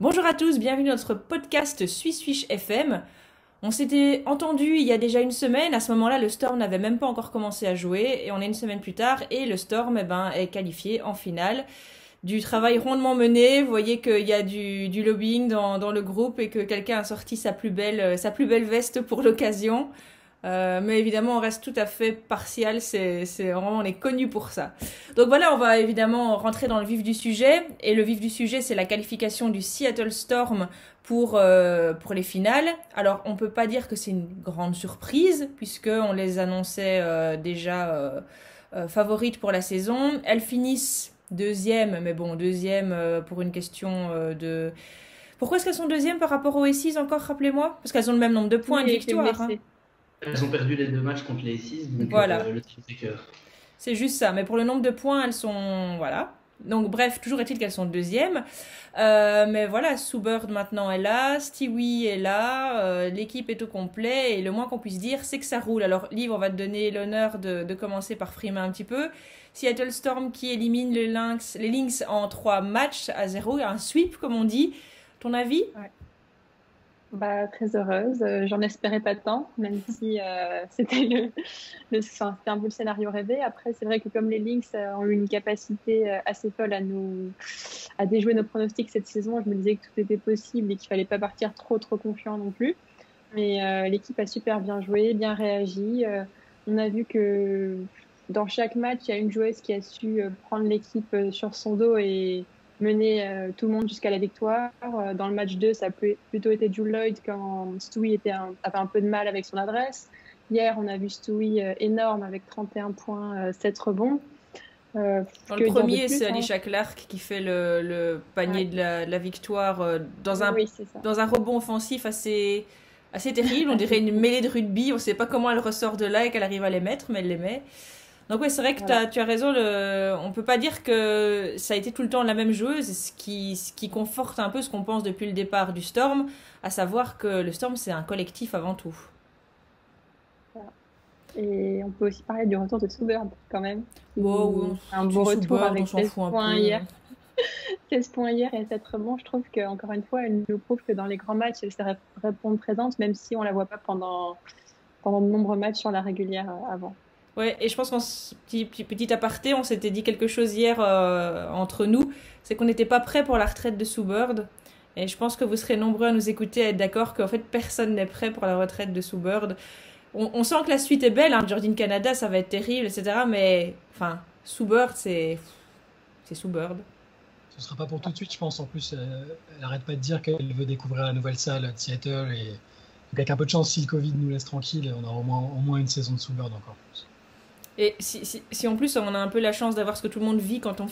Bonjour à tous, bienvenue dans notre podcast Swish FM. On s'était entendu il y a déjà une semaine, à ce moment-là le Storm n'avait même pas encore commencé à jouer et on est une semaine plus tard et le Storm est qualifié en finale. Du travail rondement mené, vous voyez qu'il y a du lobbying dans le groupe et que quelqu'un a sorti sa plus belle veste pour l'occasion. Mais évidemment, on reste tout à fait partial. Vraiment, on est connu pour ça. Donc voilà, on va évidemment rentrer dans le vif du sujet. Et le vif du sujet, c'est la qualification du Seattle Storm pour les finales. Alors, on peut pas dire que c'est une grande surprise puisque on les annonçait déjà favorites pour la saison. Elles finissent deuxième, mais bon, deuxième pour une question de... Pourquoi est-ce qu'elles sont deuxième par rapport aux Aces encore, rappelez-moi? Parce qu'elles ont le même nombre de points, de victoires. Hein. Elles ont perdu les 2 matchs contre les Aces, donc voilà. Le tiebreaker. C'est juste ça, mais pour le nombre de points, elles sont... Voilà. Donc bref, toujours est-il qu'elles sont deuxièmes. Mais voilà, Sue Bird maintenant est là, Stewie est là, l'équipe est au complet, et le moins qu'on puisse dire, c'est que ça roule. Alors Liv, on va te donner l'honneur de commencer par frimer un petit peu. Seattle Storm qui élimine les Lynx en 3 matchs à 0, un sweep comme on dit. Ton avis? Ouais. Très heureuse. J'en espérais pas tant, même si c'était c'était un peu le scénario rêvé. Après, c'est vrai que comme les Lynx ont eu une capacité assez folle à déjouer nos pronostics cette saison, je me disais que tout était possible et qu'il fallait pas partir trop confiant non plus. Mais l'équipe a super bien joué, bien réagi. On a vu que dans chaque match, il y a une joueuse qui a su prendre l'équipe sur son dos et mener tout le monde jusqu'à la victoire. Dans le match 2, ça a plutôt été Jewel Lloyd quand Stewie avait un peu de mal avec son adresse. Hier, on a vu Stewie énorme avec 31 points, 7 rebonds. Dans le premier, c'est Alicia Clark qui fait le panier de la victoire dans un rebond offensif assez terrible. On dirait une mêlée de rugby. On ne sait pas comment elle ressort de là et qu'elle arrive à les mettre, mais elle les met. Donc oui, c'est vrai que tu as raison, on ne peut pas dire que ça a été tout le temps la même joueuse, ce qui conforte un peu ce qu'on pense depuis le départ du Storm, à savoir que le Storm c'est un collectif avant tout. Voilà. Et on peut aussi parler du retour de Sue Bird quand même. Un beau retour avec 16 points hier. 16 points hier et 7 rebonds, je trouve qu'encore une fois, elle nous prouve que dans les grands matchs, elle sait répondre présente, même si on ne la voit pas pendant de nombreux matchs sur la régulière avant. Ouais, et je pense qu'en petit aparté, on s'était dit quelque chose hier entre nous, c'est qu'on n'était pas prêt pour la retraite de Sue Bird. Et je pense que vous serez nombreux à nous écouter, à être d'accord qu'en fait personne n'est prêt pour la retraite de Sue Bird. On sent que la suite est belle, hein. Jordan Canada, ça va être terrible, etc. Mais enfin, Sue Bird, c'est Sue Bird. Ce sera pas pour tout de suite, je pense. En plus, elle arrête pas de dire qu'elle veut découvrir la nouvelle salle de Seattle. Et donc avec un peu de chance, si le Covid nous laisse tranquille, on aura au moins une saison de Sue Bird encore plus. Et si en plus on a un peu la chance d'avoir ce que tout le monde vit quand on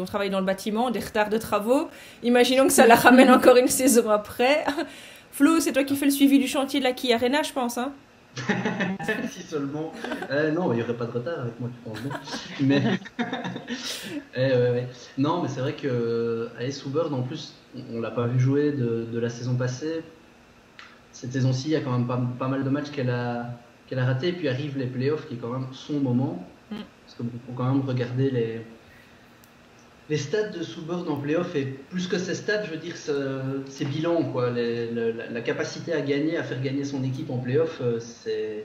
travaille dans le bâtiment, des retards de travaux, imaginons que ça la ramène encore une saison après. Flo, c'est toi qui fais le suivi du chantier de la Key Arena, je pense, hein? Si seulement. Non, il n'y aurait pas de retard avec moi, tu penses bien. Mais... ouais. Non, mais c'est vrai que Sue Bird, en plus, on l'a pas vu jouer de la saison passée. Cette saison-ci, il y a quand même pas mal de matchs qu'elle a raté, et puis arrivent les playoffs qui est quand même son moment, parce qu'il faut quand même regarder les stats de Sue Bird en playoff, et plus que ses stats, je veux dire ses bilans, quoi. La capacité à gagner, à faire gagner son équipe en playoff, c'est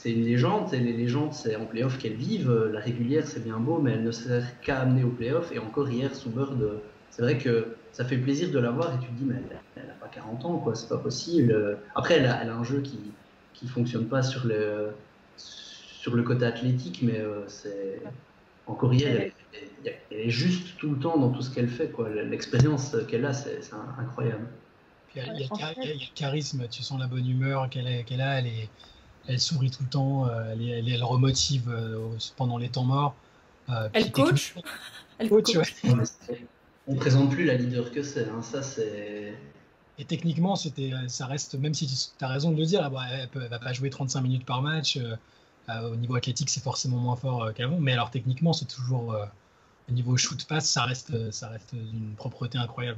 une légende, et les légendes c'est en playoff qu'elles vivent. La régulière c'est bien beau, mais elle ne sert qu'à amener au playoff, et encore hier Sue Bird, c'est vrai que ça fait plaisir de la voir, et tu te dis mais elle n'a pas 40 ans, quoi, c'est pas possible. Après elle a un jeu qui fonctionne pas sur le côté athlétique, mais c'est encore hier, elle est juste tout le temps dans tout ce qu'elle fait, quoi. L'expérience qu'elle a, c'est incroyable. Puis il y a le charisme, tu sens la bonne humeur qu'elle a, elle sourit tout le temps, elle remotive pendant les temps morts. Elle coach. Elle coach, ouais. On présente plus la leader que c'est, hein. Ça c'est... Et techniquement, ça reste, même si tu as raison de le dire, elle va pas jouer 35 minutes par match. Au niveau athlétique, c'est forcément moins fort qu'avant. Mais alors techniquement, c'est toujours au niveau shoot-pass, ça reste d'une propreté incroyable.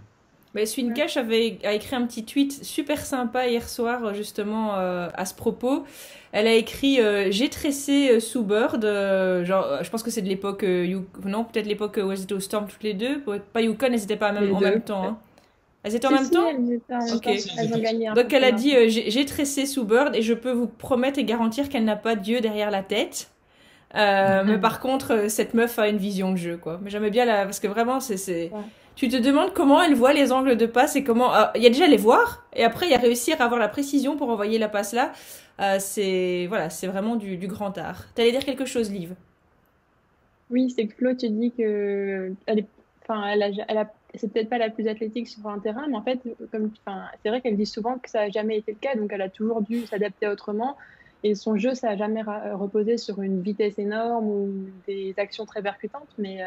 Mais Swincash a écrit un petit tweet super sympa hier soir, justement, à ce propos. Elle a écrit j'ai tressé Sue Bird, genre, je pense que c'est de l'époque, non, peut-être l'époque où elles étaient au Storm toutes les deux. Pas Yukon, elles n'étaient pas en même temps. Hein. Elles étaient en même temps? Elles étaient en même temps. Elles ont gagné un Donc peu elle a plus dit j'ai tressé Sue Bird et je peux vous promettre et garantir qu'elle n'a pas Dieu derrière la tête. Mais par contre, cette meuf a une vision de jeu, quoi. Mais j'aimais bien parce que vraiment, Ouais. tu te demandes comment elle voit les angles de passe et comment. Il y a déjà les voir et après il y a réussir à avoir la précision pour envoyer la passe là. C'est vraiment du grand art. T'allais dire quelque chose, Liv? Oui, c'est que Flo, tu dis que c'est peut-être pas la plus athlétique sur un terrain, mais en fait, c'est vrai qu'elle dit souvent que ça n'a jamais été le cas, donc elle a toujours dû s'adapter autrement. Et son jeu, ça n'a jamais reposé sur une vitesse énorme ou des actions très percutantes, mais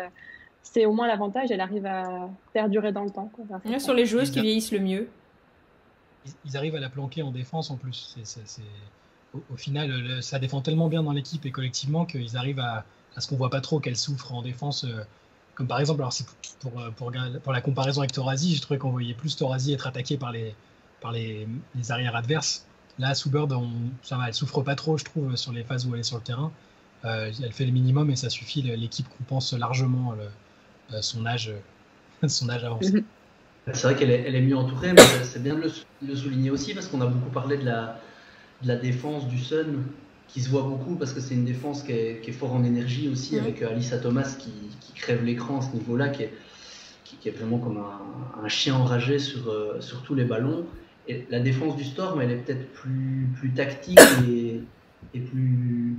c'est au moins l'avantage, elle arrive à perdurer dans le temps, quoi. Ce sont les joueuses qui vieillissent le mieux. Ils arrivent à la planquer en défense en plus. Au final, ça défend tellement bien dans l'équipe et collectivement qu'ils arrivent à ce qu'on voit pas trop qu'elle souffre en défense. Comme par exemple, alors c'est pour la comparaison avec Torazi, j'ai trouvé qu'on voyait plus Torazi être attaqué par les arrières adverses. Là, Sue Bird, ça va, elle souffre pas trop, je trouve, sur les phases où elle est sur le terrain. Elle fait le minimum et ça suffit. L'équipe compense largement son âge avancé. C'est vrai qu'elle est mieux entourée, mais c'est bien de le souligner aussi parce qu'on a beaucoup parlé de la défense du Sun qui se voit beaucoup parce que c'est une défense qui est fort en énergie aussi avec Alyssa Thomas qui crève l'écran à ce niveau-là, qui est vraiment comme un chien enragé sur tous les ballons. Et la défense du Storm, elle est peut-être plus tactique et plus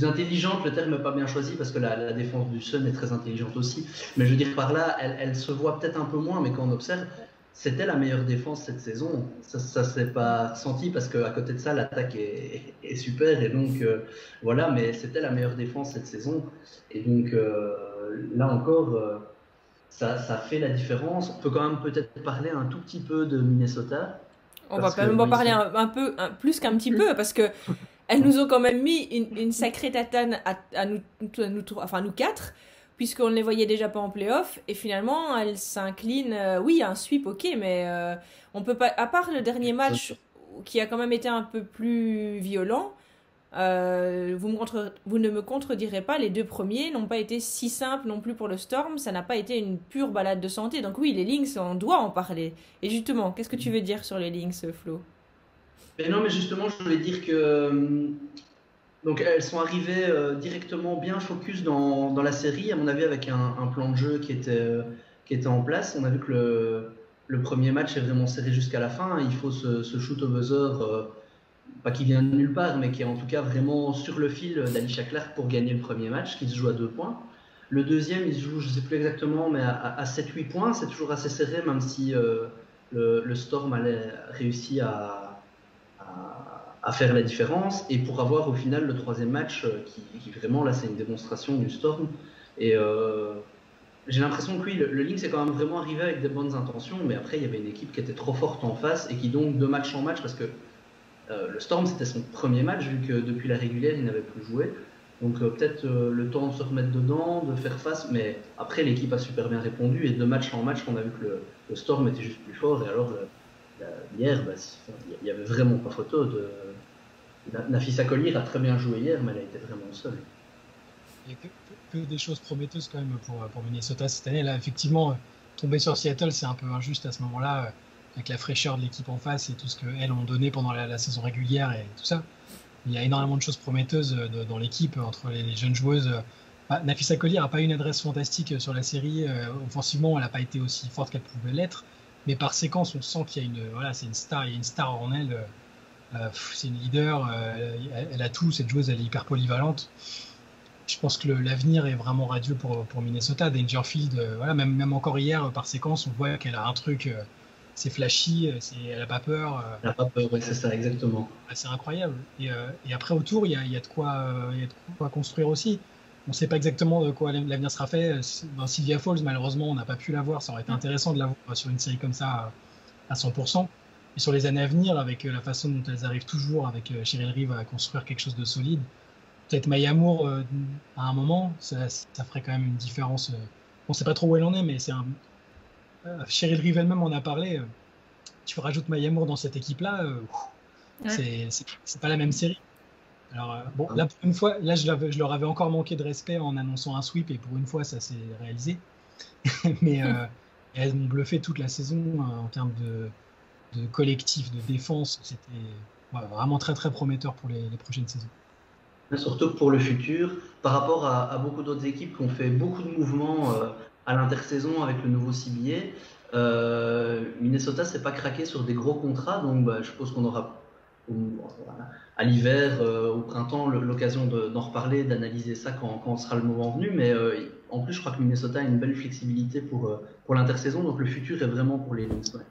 intelligente. Le terme n'est pas bien choisi parce que la défense du Sun est très intelligente aussi. Mais je veux dire par là, elle se voit peut-être un peu moins, mais quand on observe, c'était la meilleure défense cette saison. Ça s'est pas ressenti parce qu'à côté de ça, l'attaque est super. Et donc, voilà, mais c'était la meilleure défense cette saison. Et donc, là encore, ça fait la différence. On peut quand même peut-être parler un tout petit peu de Minnesota. On va quand même en parler un peu, plus qu'un petit peu, parce que elles nous ont quand même mis une sacrée tatane à nous quatre, puisqu'on ne les voyait déjà pas en play-off, et finalement, elles s'inclinent. Oui, un sweep, ok, mais on peut pas. À part le dernier match qui a quand même été un peu plus violent, vous ne me contredirez pas, les deux premiers n'ont pas été si simples non plus pour le Storm, ça n'a pas été une pure balade de santé. Donc oui, les Lynx, on doit en parler. Et justement, qu'est-ce que tu veux dire sur les Lynx, Flo? Mais non, mais justement, je voulais dire que donc elles sont arrivées directement bien focus dans la série, à mon avis, avec un plan de jeu qui était en place. On a vu que le premier match est vraiment serré jusqu'à la fin. Il faut ce shoot au buzzer, pas qui vient de nulle part, mais qui est en tout cas vraiment sur le fil d'Alisha Clark pour gagner le premier match, qui se joue à 2 points. Le deuxième, il se joue, je ne sais plus exactement, mais à 7-8 points. C'est toujours assez serré, même si le Storm a réussi à faire la différence, et pour avoir au final le troisième match qui vraiment là c'est une démonstration du Storm. Et j'ai l'impression que oui, le Lynx est quand même vraiment arrivé avec des bonnes intentions, mais après il y avait une équipe qui était trop forte en face et qui donc de match en match, parce que le Storm c'était son premier match vu que depuis la régulière il n'avait plus joué, donc peut-être le temps de se remettre dedans, de faire face, mais après l'équipe a super bien répondu, et de match en match on a vu que le Storm était juste plus fort. Et alors hier, il n'y avait vraiment pas photo de. Nafisa Collier a très bien joué hier, mais elle a été vraiment seule. Il y a que des choses prometteuses quand même pour Minnesota cette année. Là, effectivement, tomber sur Seattle, c'est un peu injuste à ce moment-là, avec la fraîcheur de l'équipe en face et tout ce qu'elles ont donné pendant la saison régulière et tout ça. Il y a énormément de choses prometteuses dans l'équipe, entre les jeunes joueuses. Nafisa Collier n'a pas eu une adresse fantastique sur la série. Offensivement, elle n'a pas été aussi forte qu'elle pouvait l'être. Mais par séquence, on sent qu'il y a c'est une star, il y a une star en elle. C'est une leader, elle a tout, cette joueuse, elle est hyper polyvalente. Je pense que l'avenir est vraiment radieux pour Minnesota. Dangerfield, voilà, même encore hier, par séquence, on voit qu'elle a un truc, c'est flashy, elle n'a pas peur. Elle n'a pas peur, ouais, c'est ça, exactement. C'est incroyable. Et après, autour, il y a de quoi construire aussi. On ne sait pas exactement de quoi l'avenir sera fait. Dans Sylvia Falls, malheureusement, on n'a pas pu la voir. Ça aurait été intéressant de la voir sur une série comme ça à 100%. Et sur les années à venir, avec la façon dont elles arrivent toujours avec Cheryl Reeve à construire quelque chose de solide, peut-être Maya Moore, à un moment, ça ferait quand même une différence. On ne sait pas trop où elle en est, mais Cheryl Reeve elle-même en a parlé. Tu rajoutes Maya Moore dans cette équipe-là, c'est pas la même série. Alors, bon, là, pour une fois, là, je leur avais encore manqué de respect en annonçant un sweep, et pour une fois, ça s'est réalisé. Mais Et elles m'ont bluffé toute la saison en termes de collectif, de défense. C'était vraiment très très prometteur pour les prochaines saisons. Surtout pour le futur, par rapport à beaucoup d'autres équipes qui ont fait beaucoup de mouvements à l'intersaison avec le nouveau CBA. Minnesota s'est pas craqué sur des gros contrats, donc je suppose qu'on aura à l'hiver, au printemps, l'occasion d'en reparler, d'analyser ça quand sera le moment venu. Mais en plus, je crois que Minnesota a une belle flexibilité pour l'intersaison, donc le futur est vraiment pour les Lynx. Ouais.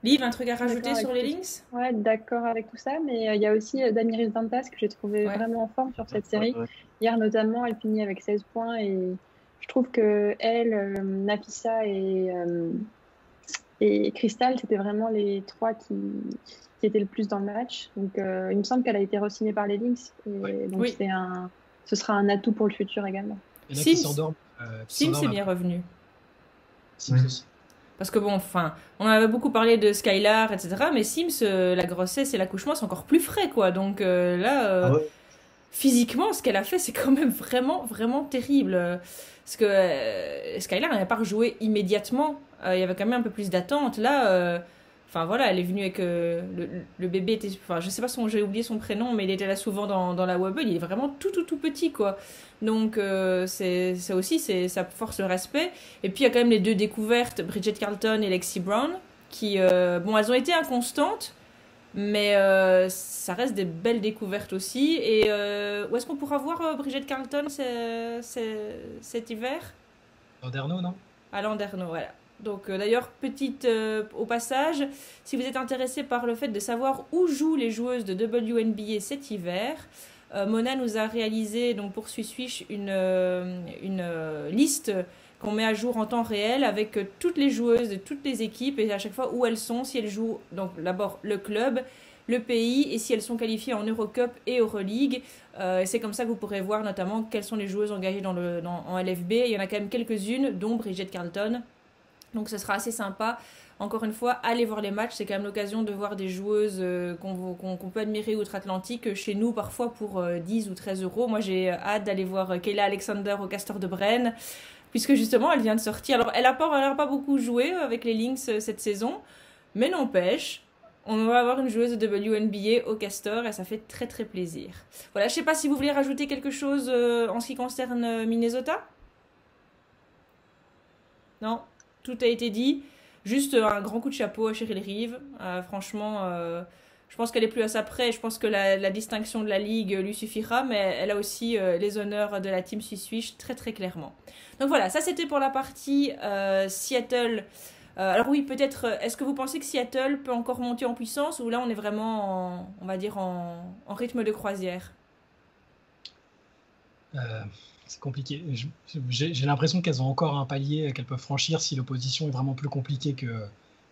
Liv, un truc à rajouter sur les Lynx? Ouais, d'accord avec tout ça, mais il y a aussi Damiris Dantas que j'ai trouvé vraiment en forme sur cette série. Ouais. Hier notamment, elle finit avec 16 points et je trouve que elle, Nafissa et Crystal, c'était vraiment les trois qui étaient le plus dans le match. Donc il me semble qu'elle a été re-signée par les Lynx et donc ce sera un atout pour le futur également. Il y en a qui s'endorment. Sims est bien revenu. Sims aussi. Parce que bon, enfin, on avait beaucoup parlé de Skylar, etc. Mais Sims, la grossesse et l'accouchement, c'est encore plus frais, quoi. Donc là, physiquement, ce qu'elle a fait, c'est quand même vraiment, vraiment terrible. Parce que Skylar n'avait pas rejoué immédiatement. Il y avait quand même un peu plus d'attente. Là, enfin voilà, elle est venue avec le bébé. Enfin, je sais pas j'ai oublié son prénom, mais il était là souvent dans la Wobble. Il est vraiment tout petit, quoi. Donc ça aussi, ça force le respect. Et puis il y a quand même les deux découvertes, Bridget Carlton et Lexi Brown, qui bon, elles ont été inconstantes, mais ça reste des belles découvertes aussi. Et où est-ce qu'on pourra voir Bridget Carlton cet hiver? Landerneau, non? À Landerneau, voilà. Donc d'ailleurs, petite au passage, si vous êtes intéressé par le fait de savoir où jouent les joueuses de WNBA cet hiver, Mona nous a réalisé donc pour Swish une liste qu'on met à jour en temps réel avec toutes les joueuses de toutes les équipes et à chaque fois où elles sont, si elles jouent donc d'abord le club, le pays et si elles sont qualifiées en Eurocup et Euroleague. C'est comme ça que vous pourrez voir notamment quelles sont les joueuses engagées en LFB. Il y en a quand même quelques-unes, dont Bridget Carlton. Donc ce sera assez sympa. Encore une fois, allez voir les matchs. C'est quand même l'occasion de voir des joueuses qu'on peut admirer outre-Atlantique chez nous, parfois pour 10 ou 13 euros. Moi, j'ai hâte d'aller voir Kayla Alexander au Castor de Brenne, puisque justement, elle vient de sortir. Alors, elle n'a pas beaucoup joué avec les Lynx cette saison, mais n'empêche, on va avoir une joueuse de WNBA au Castor et ça fait très très plaisir. Voilà, je ne sais pas si vous voulez rajouter quelque chose en ce qui concerne Minnesota? Non? Tout a été dit. Juste un grand coup de chapeau à Cheryl Reeve. Franchement, je pense qu'elle est plus à sa près. Je pense que la distinction de la Ligue lui suffira, mais elle a aussi les honneurs de la team Swish très très clairement. Donc voilà, ça c'était pour la partie Seattle. Alors oui, peut-être, est-ce que vous pensez que Seattle peut encore monter en puissance ou là on est vraiment, on va dire, en rythme de croisière? C'est compliqué. J'ai l'impression qu'elles ont encore un palier qu'elles peuvent franchir si l'opposition est vraiment plus compliquée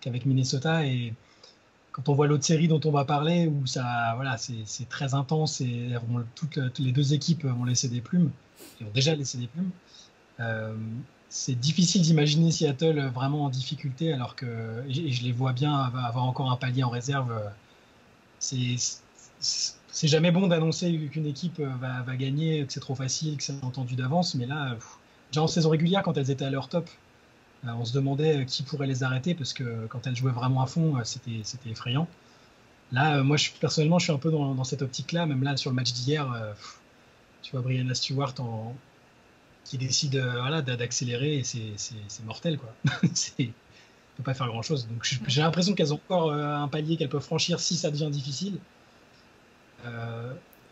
qu'avec Minnesota. Et quand on voit l'autre série dont on va parler, où c'est très intense et toutes les deux équipes vont laisser des plumes, et ont déjà laissé des plumes, c'est difficile d'imaginer Seattle vraiment en difficulté, alors que et je les vois bien avoir encore un palier en réserve. C'est jamais bon d'annoncer qu'une équipe va gagner, que c'est trop facile, que c'est entendu d'avance, mais là, déjà en saison régulière, quand elles étaient à leur top, on se demandait qui pourrait les arrêter, parce que quand elles jouaient vraiment à fond, c'était effrayant. Là, moi, personnellement, je suis un peu dans cette optique-là, même là, sur le match d'hier, tu vois Brianna Stewart qui décide d'accélérer, et c'est mortel, quoi. On ne peut pas faire grand-chose. Donc j'ai l'impression qu'elles ont encore un palier qu'elles peuvent franchir si ça devient difficile.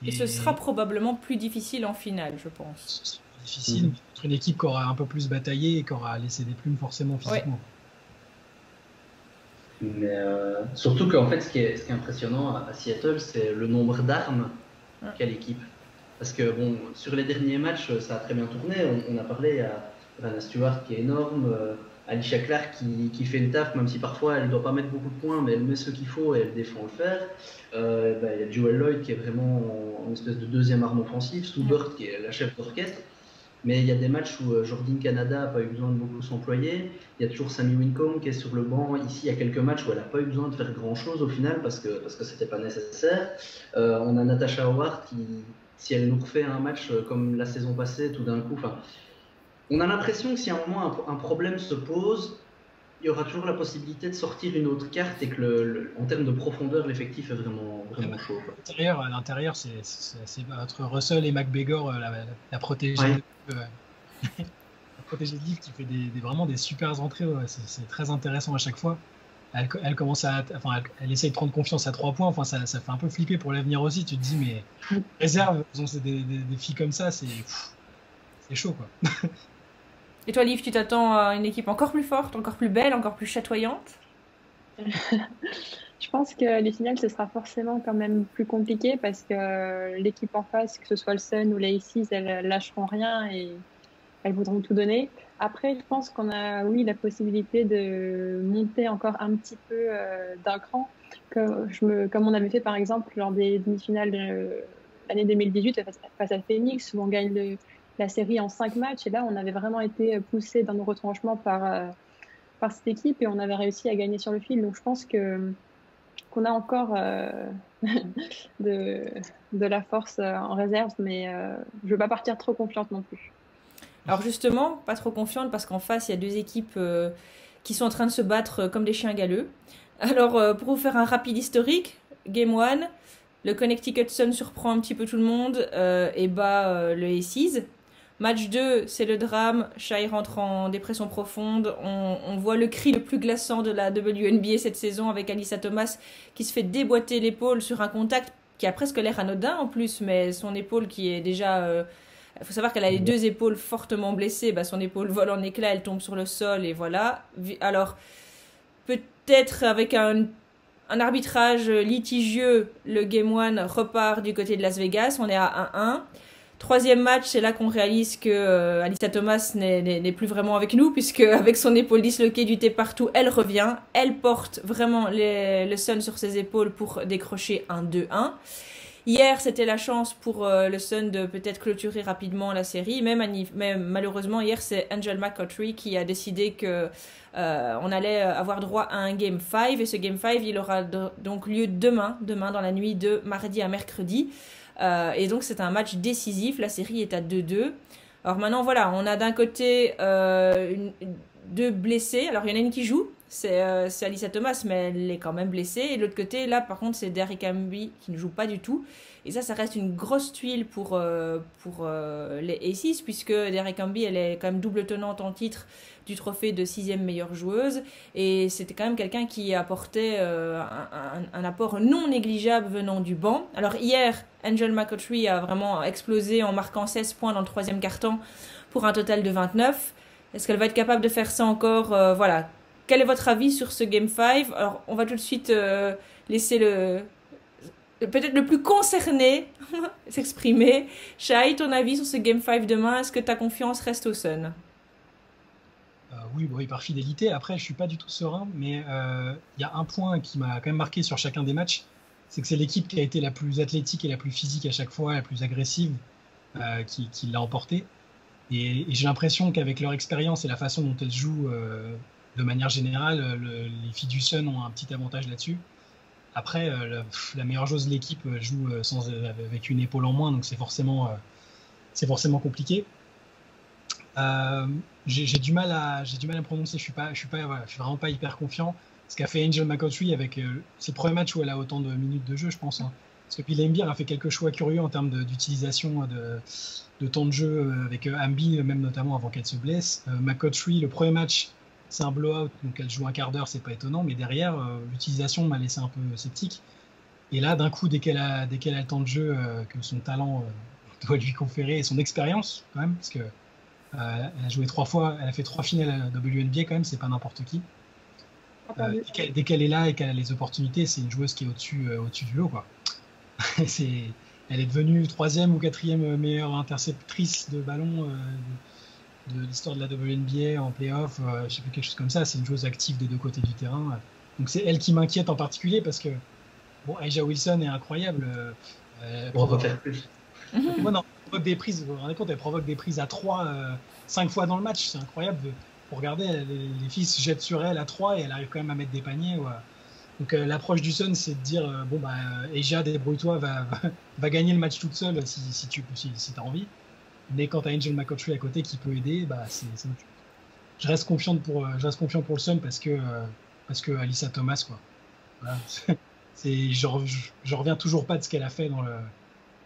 Et ce sera probablement plus difficile en finale, je pense. Ce sera plus difficile, mais contre une équipe qui aura un peu plus bataillé et qui aura laissé des plumes forcément physiquement. Ouais. Mais surtout qu'en fait, ce qui est impressionnant à Seattle, c'est le nombre d'armes qu'a l'équipe. Parce que bon, sur les derniers matchs, ça a très bien tourné. On a parlé à Brianna Stewart qui est énorme, Alicia Clark qui fait le taf, même si parfois elle ne doit pas mettre beaucoup de points, mais elle met ce qu'il faut et elle défend le fer. Il y a Joel Lloyd qui est vraiment une espèce de deuxième arme offensive, Soubert qui est la chef d'orchestre. Mais il y a des matchs où Jordan Canada n'a pas eu besoin de beaucoup s'employer. Il y a toujours Sammy Wincombe qui est sur le banc. Ici, il y a quelques matchs où elle n'a pas eu besoin de faire grand-chose au final parce que c'était pas nécessaire. On a Natasha Howard qui, si elle nous refait un match comme la saison passée, tout d'un coup, On a l'impression que si à un moment un problème se pose, il y aura toujours la possibilité de sortir une autre carte et que en termes de profondeur, l'effectif est vraiment chaud. À l'intérieur, c'est entre Russell et McBegor, la protégée, la protégée de livre qui fait vraiment des super entrées. Ouais. C'est très intéressant à chaque fois. Elle commence elle essaye de prendre confiance à 3 points. Enfin, ça fait un peu flipper pour l'avenir aussi. Tu te dis, mais réserve, c'est des filles comme ça, c'est chaud, quoi. Et toi, Liv, tu t'attends à une équipe encore plus forte, encore plus belle, encore plus chatoyante? Je pense que les finales, ce sera forcément quand même plus compliqué parce que l'équipe en face, que ce soit le Sun ou les Aces, elles lâcheront rien et elles voudront tout donner. Après, je pense qu'on a, oui, la possibilité de monter encore un petit peu d'un cran, comme on avait fait par exemple lors des demi-finales de l'année 2018 face à Phoenix, où on gagne la série en 5 matchs. Et là, on avait vraiment été poussé dans nos retranchements par cette équipe et on avait réussi à gagner sur le fil. Donc, je pense qu'on a encore de la force en réserve, mais je ne veux pas partir trop confiante non plus. Alors justement, pas trop confiante parce qu'en face, il y a 2 équipes qui sont en train de se battre comme des chiens galeux. Alors, pour vous faire un rapide historique, Game 1, le Connecticut Sun surprend un petit peu tout le monde et bat le Aces. Match 2, c'est le drame. Shai rentre en dépression profonde. On voit le cri le plus glaçant de la WNBA cette saison avec Alyssa Thomas qui se fait déboîter l'épaule sur un contact qui a presque l'air anodin en plus, mais son épaule qui est déjà... Il faut savoir qu'elle a les 2 épaules fortement blessées. Son épaule vole en éclats, elle tombe sur le sol et voilà. Alors, peut-être avec un arbitrage litigieux, le Game 1 repart du côté de Las Vegas. On est à 1-1. 3e match, c'est là qu'on réalise que Alyssa Thomas n'est plus vraiment avec nous, puisque avec son épaule disloquée du thé partout, elle revient. Elle porte vraiment le Sun sur ses épaules pour décrocher un 2-1. Hier, c'était la chance pour le Sun de peut-être clôturer rapidement la série. Mais malheureusement, hier, c'est Angel McCoughtry qui a décidé que on allait avoir droit à un Game 5. Et ce Game 5, il aura donc lieu demain dans la nuit de mardi à mercredi. Et donc, c'est un match décisif. La série est à 2-2. Alors maintenant, voilà, on a d'un côté 2 blessés. Alors, il y en a une qui joue. C'est Alyssa Thomas, mais elle est quand même blessée. Et de l'autre côté, là, par contre, c'est Derrick Hamby qui ne joue pas du tout. Et ça reste une grosse tuile pour les Aces, puisque Derrick Hamby, elle est quand même double tenante en titre du trophée de 6e meilleure joueuse. Et c'était quand même quelqu'un qui apportait un apport non négligeable venant du banc. Alors hier, Angel McCoughtry a vraiment explosé en marquant 16 points dans le 3e quart-temps pour un total de 29. Est-ce qu'elle va être capable de faire ça encore? Voilà. Quel est votre avis sur ce Game 5? Alors, on va tout de suite laisser peut-être le plus concerné s'exprimer. Shai, ton avis sur ce Game 5 demain? Est-ce que ta confiance reste au Sun? Oui, par fidélité. Après, je suis pas du tout serein, mais il y a un point qui m'a quand même marqué sur chacun des matchs, c'est que c'est l'équipe qui a été la plus athlétique et la plus physique à chaque fois, la plus agressive, qui l'a emporté. Et j'ai l'impression qu'avec leur expérience et la façon dont elles jouent de manière générale, les filles du Sun ont un petit avantage là-dessus. Après, la meilleure joueuse de l'équipe joue avec une épaule en moins, donc c'est forcément compliqué. J'ai du mal à prononcer. Je suis vraiment pas hyper confiant. Ce qu'a fait Angel McCoughtry avec ses premiers matchs où elle a autant de minutes de jeu, je pense. Parce que puis Lembir a fait quelques choix curieux en termes d'utilisation de temps de jeu avec Hamby, même notamment avant qu'elle se blesse. McCoughtry, le premier match, c'est un blowout, donc elle joue un quart d'heure, c'est pas étonnant, mais derrière, l'utilisation m'a laissé un peu sceptique. Et là, d'un coup, dès qu'elle a le temps de jeu que son talent doit lui conférer, et son expérience quand même, parce que elle a joué 3 fois, elle a fait 3 finales à WNBA quand même, c'est pas n'importe qui. Dès qu'elle est là et qu'elle a les opportunités, c'est une joueuse qui est au-dessus du lot, quoi. Elle est devenue 3e ou 4e meilleure interceptrice de ballon de l'histoire de la WNBA en playoff, je sais plus, quelque chose comme ça. C'est une joueuse active des 2 côtés du terrain. Donc c'est elle qui m'inquiète en particulier parce que A'ja Wilson est incroyable. On va faire plus. Non, provoque des prises, vous vous rendez compte, elle provoque des prises à 3, 5 fois dans le match. C'est incroyable. Pour regarder, les filles se jettent sur elle à 3 et elle arrive quand même à mettre des paniers. Ouais. Donc l'approche du Sun, c'est de dire A'ja, débrouille-toi, va gagner le match toute seule si tu as envie. Mais quand tu as Angel McCoughtry à côté qui peut aider, bah, c'est autre chose. Je reste confiant pour le Sun parce que Alyssa Thomas, quoi. Voilà. Je reviens toujours pas de ce qu'elle a fait dans le.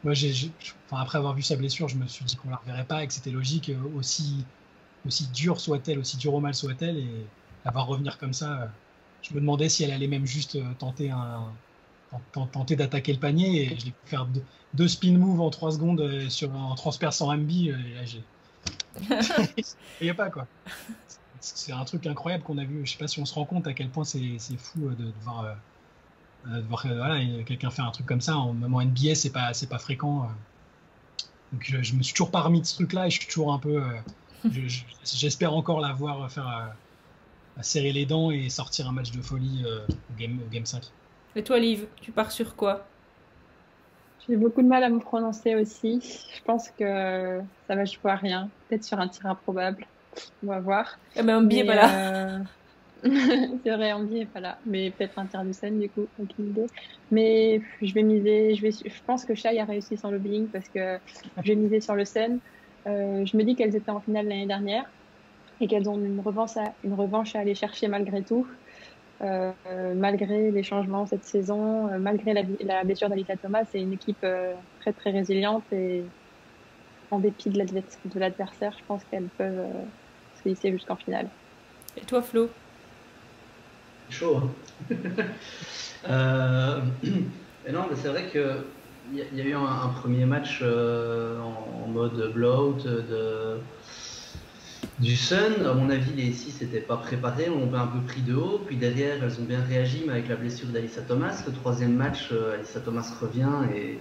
Moi, enfin, après avoir vu sa blessure, je me suis dit qu'on la reverrait pas et que c'était logique, aussi dure soit-elle, aussi dure au mal soit-elle, et la voir revenir comme ça, je me demandais si elle allait même juste tenter d'attaquer le panier, et je l'ai pu faire deux spin moves en 3 secondes en transperçant MB, et là, je voyais pas, quoi. C'est un truc incroyable qu'on a vu. Je sais pas si on se rend compte à quel point c'est fou de voir voilà, quelqu'un faire un truc comme ça. Même en NBA, c'est pas fréquent. Donc je me suis toujours pas remis de ce truc-là, et je suis toujours un peu. J'espère encore la voir faire serrer les dents et sortir un match de folie au game 5. Et toi, Liv, tu pars sur quoi? J'ai beaucoup de mal à me prononcer aussi. Je pense que ça va jouer à rien. Peut-être sur un tir improbable. On va voir. Eh ben, Ambi est pas là. C'est vrai, Ambi est pas là. Mais peut-être un tir du Sun, du coup. Aucune idée. Mais je vais miser. Je pense que Shai a réussi sans lobbying parce que je vais miser sur le Sun. Je me dis qu'elles étaient en finale l'année dernière et qu'elles ont une revanche à aller chercher malgré tout. Malgré les changements cette saison, malgré la blessure d'Alyssa Thomas, c'est une équipe très très résiliente, et en dépit de l'adversaire, je pense qu'elles peuvent se hisser jusqu'en finale. Et toi, Flo? Chaud, hein. Mais non, mais c'est vrai que il y a eu un premier match en mode blowout du Sun. À mon avis, les 6 n'étaient pas préparés, on l'a un peu pris de haut, puis derrière elles ont bien réagi, mais avec la blessure d'Alyssa Thomas, le troisième match, Alyssa Thomas revient, et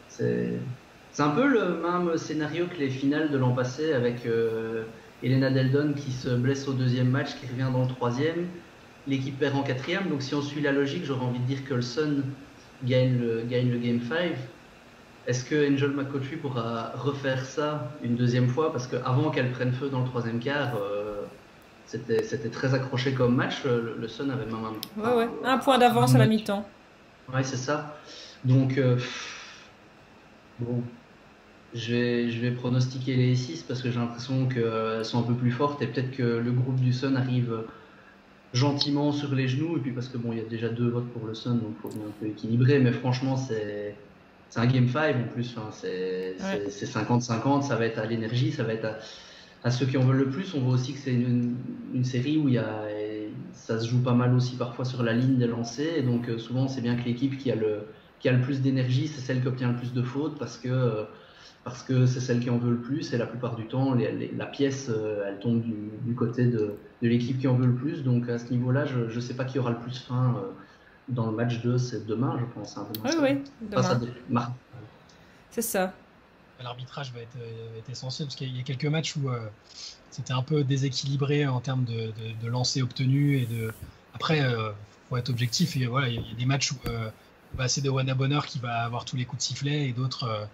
c'est un peu le même scénario que les finales de l'an passé, avec Elena Deldon qui se blesse au deuxième match, qui revient dans le troisième, l'équipe perd en quatrième. Donc si on suit la logique, j'aurais envie de dire que le Sun gagne le Game 5. Est-ce que Angel McCoughtry pourra refaire ça une deuxième fois? Parce qu'avant qu'elle prenne feu dans le troisième quart, c'était très accroché comme match. Le Sun avait même un point d'avance à la mi-temps. Ouais, c'est ça. Donc, bon, je vais pronostiquer les 6 parce que j'ai l'impression qu'elles sont un peu plus fortes, et peut-être que le groupe du Sun arrive gentiment sur les genoux, et puis parce que bon, il y a déjà 2 votes pour le Sun, donc il faut bien un peu équilibrer. Mais franchement, c'est un Game 5 en plus, hein. C'est 50-50, ça va être à l'énergie, ça va être à ceux qui en veulent le plus. On voit aussi que c'est une série où ça se joue pas mal aussi parfois sur la ligne des lancers, et donc souvent c'est bien que l'équipe qui a le plus d'énergie, c'est celle qui obtient le plus de fautes, parce que c'est celle qui en veut le plus, et la plupart du temps la pièce elle tombe du côté de l'équipe qui en veut le plus. Donc à ce niveau-là, je ne sais pas qui aura le plus faim dans le match 2, c'est demain, je pense. Hein, oui, demain. C'est ça. L'arbitrage va être essentiel, parce qu'il y a quelques matchs où c'était un peu déséquilibré en termes de lancers obtenus. Après, faut être objectif, et voilà, il y a des matchs où c'est de Wana Bonheur qui va avoir tous les coups de sifflet, et d'autres...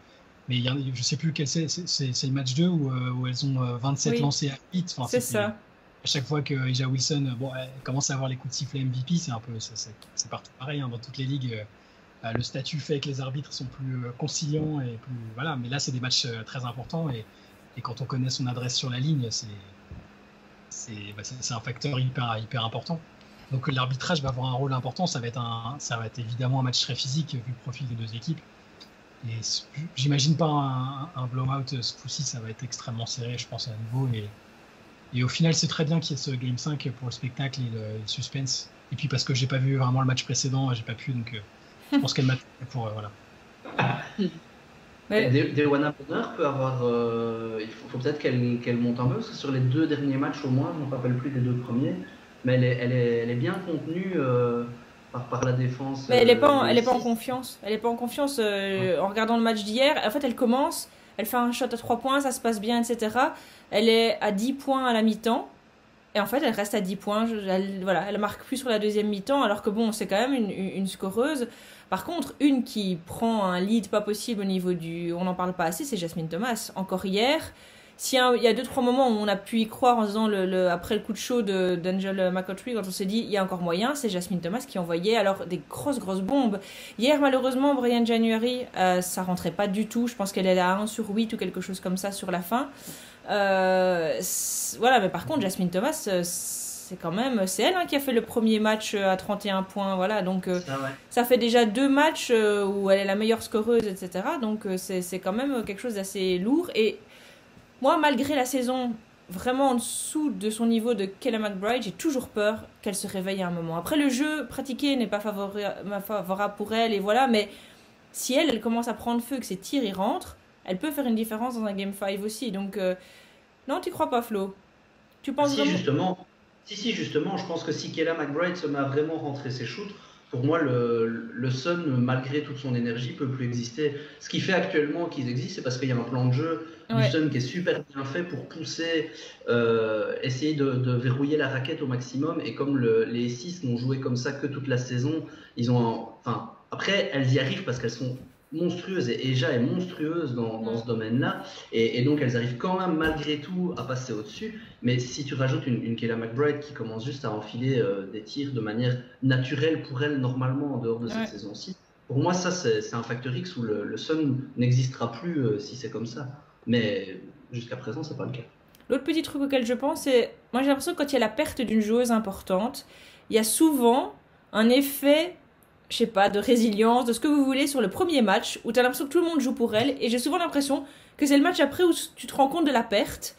mais je sais plus quel c'est le match 2 où elles ont 27 lancés à 8. Enfin, c'est ça. À chaque fois que A'ja Wilson elle commence à avoir les coups de sifflet MVP, c'est partout pareil, hein, dans toutes les ligues. Le statut fait que les arbitres sont plus conciliants, et plus voilà. Mais là, c'est des matchs très importants, et quand on connaît son adresse sur la ligne, c'est un facteur hyper important. Donc l'arbitrage va avoir un rôle important. Ça va être évidemment un match très physique vu le profil des deux équipes. Et j'imagine pas un blowout ce coup-ci, ça va être extrêmement serré, je pense, à nouveau. Et au final, c'est très bien qu'il y ait ce Game 5 pour le spectacle et le suspense. Et puis parce que j'ai pas vu vraiment le match précédent, j'ai pas pu, donc je pense qu'elle m'a pour voilà. Des Wana Bonheur peut avoir. Il faut peut-être qu'elle monte un peu, parce que sur les 2 derniers matchs au moins, je ne me rappelle plus des 2 premiers, mais elle est bien contenue par la défense. Mais elle est pas en confiance. Elle est pas en confiance en regardant le match d'hier. En fait, elle commence, elle fait un shot à 3 points, ça se passe bien, etc. Elle est à 10 points à la mi-temps. Et en fait, elle reste à 10 points. Elle marque plus sur la deuxième mi-temps, alors que bon, c'est quand même une scoreuse. Par contre, une qui prend un lead pas possible au niveau on n'en parle pas assez, c'est Jasmine Thomas. Encore hier, il y a 2-3 moments où on a pu y croire en se disant après le coup de chaud d'Angel McCoughtry, quand on s'est dit il y a encore moyen, c'est Jasmine Thomas qui envoyait alors des grosses bombes. Hier malheureusement Brian January, ça rentrait pas du tout, je pense qu'elle est à 1 sur 8 ou quelque chose comme ça sur la fin. Voilà, mais par contre Jasmine Thomas, c'est elle qui a fait le premier match à 31 points, voilà, donc ça fait déjà 2 matchs où elle est la meilleure scoreuse, etc. Donc c'est quand même quelque chose d'assez lourd. Et moi, malgré la saison vraiment en dessous de son niveau de Kayla McBride, j'ai toujours peur qu'elle se réveille à un moment. Après, le jeu pratiqué n'est pas favorable pour elle, et voilà, mais si elle commence à prendre feu, que ses tirs y rentrent, elle peut faire une différence dans un Game 5 aussi. Donc, non, tu crois pas, Flo? Tu penses vraiment... Justement, je pense que si Kayla McBride se met à vraiment rentrer ses shoots, pour moi, le Sun, malgré toute son énergie, peut plus exister. Ce qui fait actuellement qu'ils existent, c'est parce qu'il y a un plan de jeu du Sun qui est super bien fait pour pousser, essayer de verrouiller la raquette au maximum. Et comme les 6 n'ont joué comme ça que toute la saison, après, elles y arrivent parce qu'elles sont monstrueuses, et Eja est monstrueuse dans ce domaine-là, et donc elles arrivent quand même malgré tout à passer au-dessus. Mais si tu rajoutes une Kayla McBride qui commence juste à enfiler des tirs de manière naturelle pour elle normalement en dehors de cette saison-ci, pour moi ça c'est un facteur X où le Sun n'existera plus si c'est comme ça. Mais jusqu'à présent c'est pas le cas. L'autre petit truc auquel je pense, c'est, moi j'ai l'impression que quand il y a la perte d'une joueuse importante, il y a souvent un effet, je sais pas, de résilience, de ce que vous voulez sur le premier match, où tu as l'impression que tout le monde joue pour elle, et j'ai souvent l'impression que c'est le match après où tu te rends compte de la perte.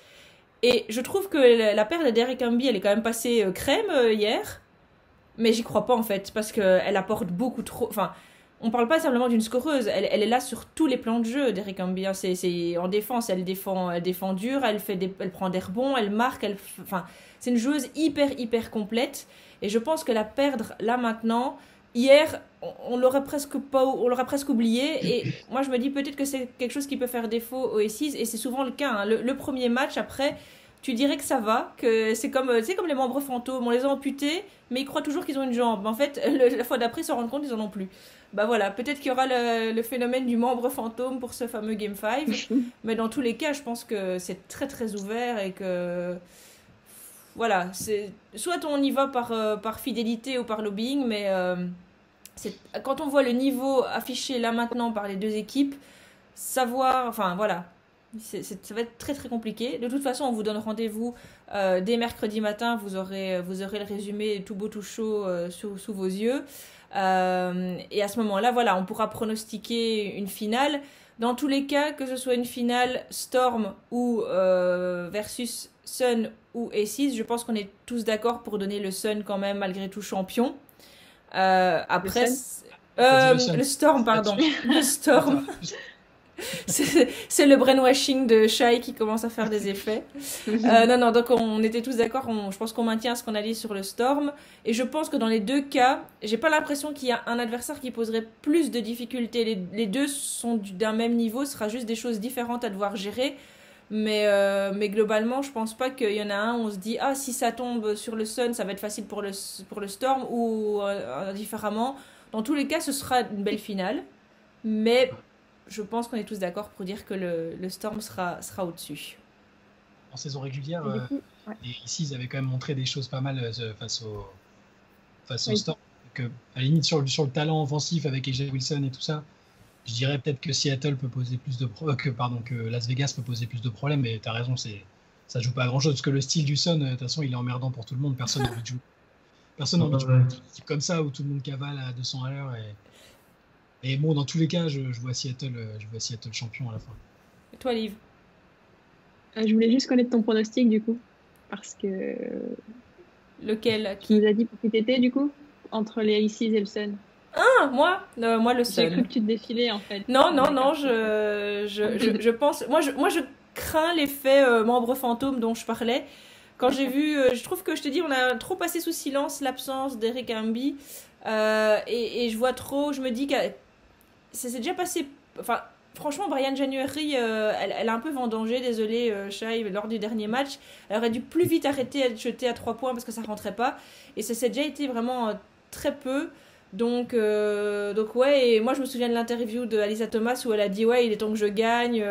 Et je trouve que la perte de Derek Hamby, elle est quand même passée crème hier, mais j'y crois pas en fait, parce qu'elle apporte beaucoup trop... Enfin, on parle pas simplement d'une scoreuse, elle est là sur tous les plans de jeu, Derek Hamby. C'est en défense, elle défend dur, elle prend des rebonds, elle marque, enfin, c'est une joueuse hyper complète, et je pense que la perdre là maintenant... Hier, on l'aurait presque oublié, et moi je me dis peut-être que c'est quelque chose qui peut faire défaut aux Aces, et c'est souvent le cas. Hein. Le premier match, après, tu dirais que ça va, que c'est comme les membres fantômes, on les a amputés, mais ils croient toujours qu'ils ont une jambe. En fait, la fois d'après, ils se rendent compte qu'ils en ont plus. Bah voilà, peut-être qu'il y aura le phénomène du membre fantôme pour ce fameux Game 5, mais dans tous les cas, je pense que c'est très ouvert, et que... Voilà, soit on y va par fidélité ou par lobbying, mais quand on voit le niveau affiché là maintenant par les deux équipes, enfin voilà, ça va être très compliqué. De toute façon, on vous donne rendez-vous dès mercredi matin, vous aurez le résumé tout beau tout chaud sous vos yeux. Et à ce moment-là, voilà, on pourra pronostiquer une finale. Dans tous les cas, que ce soit une finale Storm ou versus Sun ou Aces, je pense qu'on est tous d'accord pour donner le Sun quand même malgré tout champion. Après, le Storm, pardon. Le Storm. C'est le brainwashing de Shai qui commence à faire des effets. Non, donc on était tous d'accord. Je pense qu'on maintient ce qu'on a dit sur le Storm. Et je pense que dans les deux cas, j'ai pas l'impression qu'il y a un adversaire qui poserait plus de difficultés. Les deux sont d'un même niveau. Ce sera juste des choses différentes à devoir gérer. Mais globalement, je pense pas qu'il y en a un où on se dit ah, si ça tombe sur le Sun, ça va être facile pour le Storm, ou différemment. Dans tous les cas, ce sera une belle finale. Mais je pense qu'on est tous d'accord pour dire que le Storm sera au-dessus. En saison régulière, ici, ils avaient quand même montré des choses pas mal face au Storm. Que, à la limite, sur le talent offensif avec AJ Wilson et tout ça, je dirais peut-être que Seattle peut poser plus de que Las Vegas peut poser plus de problèmes, mais tu as raison, ça joue pas à grand-chose, parce que le style du Sun, de toute façon, il est emmerdant pour tout le monde. Personne n'a envie de jouer. Personne n'a envie de jouer une équipe comme ça où tout le monde cavale à 200 à l'heure. Et bon, dans tous les cas, je vois Seattle champion à la fin. Et toi, Liv? Je voulais juste connaître ton pronostic, du coup. Parce que... Lequel? Qui nous a dit pour qui t'étais, du coup? Entre les Aces et le Sun. Ah, moi le Sun. J'ai cru que tu te défilais, en fait. Non, je pense... Moi, je crains l'effet membre fantôme dont je parlais. Quand j'ai vu... je trouve que, je te dis, on a trop passé sous silence l'absence d'Eric Hamby. Et je vois trop... Je me dis que... C'est déjà passé... Enfin, franchement, Brian January, elle a un peu vendangé, désolée, Shai, lors du dernier match. Elle aurait dû plus vite arrêter de jeter à 3 points parce que ça rentrait pas. Et ça s'est déjà été vraiment très peu. Donc ouais, et moi je me souviens de l'interview de Alyssa Thomas où elle a dit ouais, il est temps que je gagne.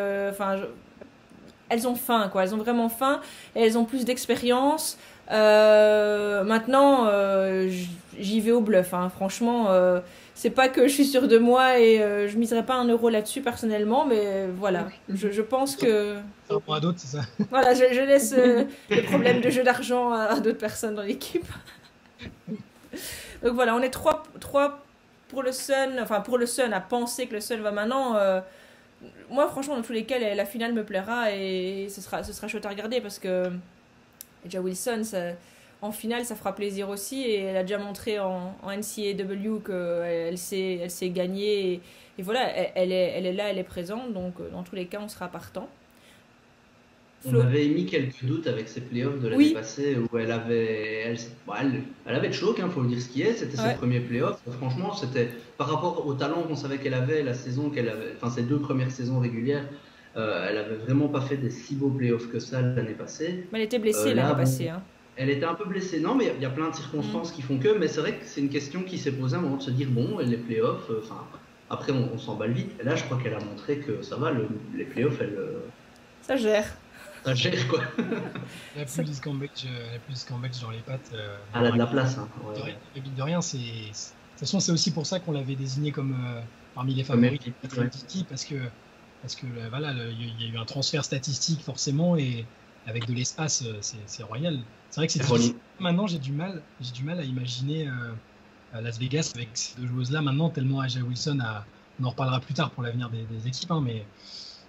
elles ont faim, quoi. Elles ont vraiment faim et elles ont plus d'expérience. Maintenant, j'y vais au bluff, hein. Franchement, c'est pas que je suis sûre de moi et je miserai pas 1 € là-dessus personnellement, mais voilà. Je pense que... Par rapport à d'autres, c'est ça. Voilà, je laisse le problème de jeu d'argent à d'autres personnes dans l'équipe. Donc voilà, on est 3 pour le Sun, enfin pour le Sun, à penser que le Sun va maintenant. Moi, franchement, dans tous les cas, la finale me plaira et ce sera chouette à regarder parce que A'ja Wilson, en finale, ça fera plaisir aussi et elle a déjà montré en NCAW qu'elle sait gagner et voilà, elle est là, elle est présente, donc dans tous les cas, on sera partant. On avait émis quelques doutes avec ses playoffs de l'année passée où elle avait de choc, il faut le dire ce qui est, c'était ses premiers playoffs. Franchement, c'était par rapport au talent qu'on savait qu'elle avait, la saison qu'elle avait, enfin ses 2 premières saisons régulières, elle avait vraiment pas fait des si beaux playoffs que ça l'année passée. Mais elle était blessée l'année passée. Hein. Elle était un peu blessée, non, mais il y a plein de circonstances qui font que, mais c'est vrai que c'est une question qui s'est posée à un moment de se dire, bon, les playoffs, après on s'emballe vite. Et là, je crois qu'elle a montré que ça va, les playoffs, ça gère. Ça gère, quoi. Elle a plus de Cambridge dans les pattes. Elle a de la place. Hein. De rien, de toute façon, c'est aussi pour ça qu'on l'avait désigné comme parmi les favoris de MVP, parce que voilà, il y a eu un transfert statistique forcément, et avec de l'espace, c'est royal. C'est vrai que c'est difficile. Maintenant, j'ai du mal à imaginer Las Vegas avec ces 2 joueuses-là maintenant, tellement A'ja Wilson on en reparlera plus tard pour l'avenir des équipes, hein, mais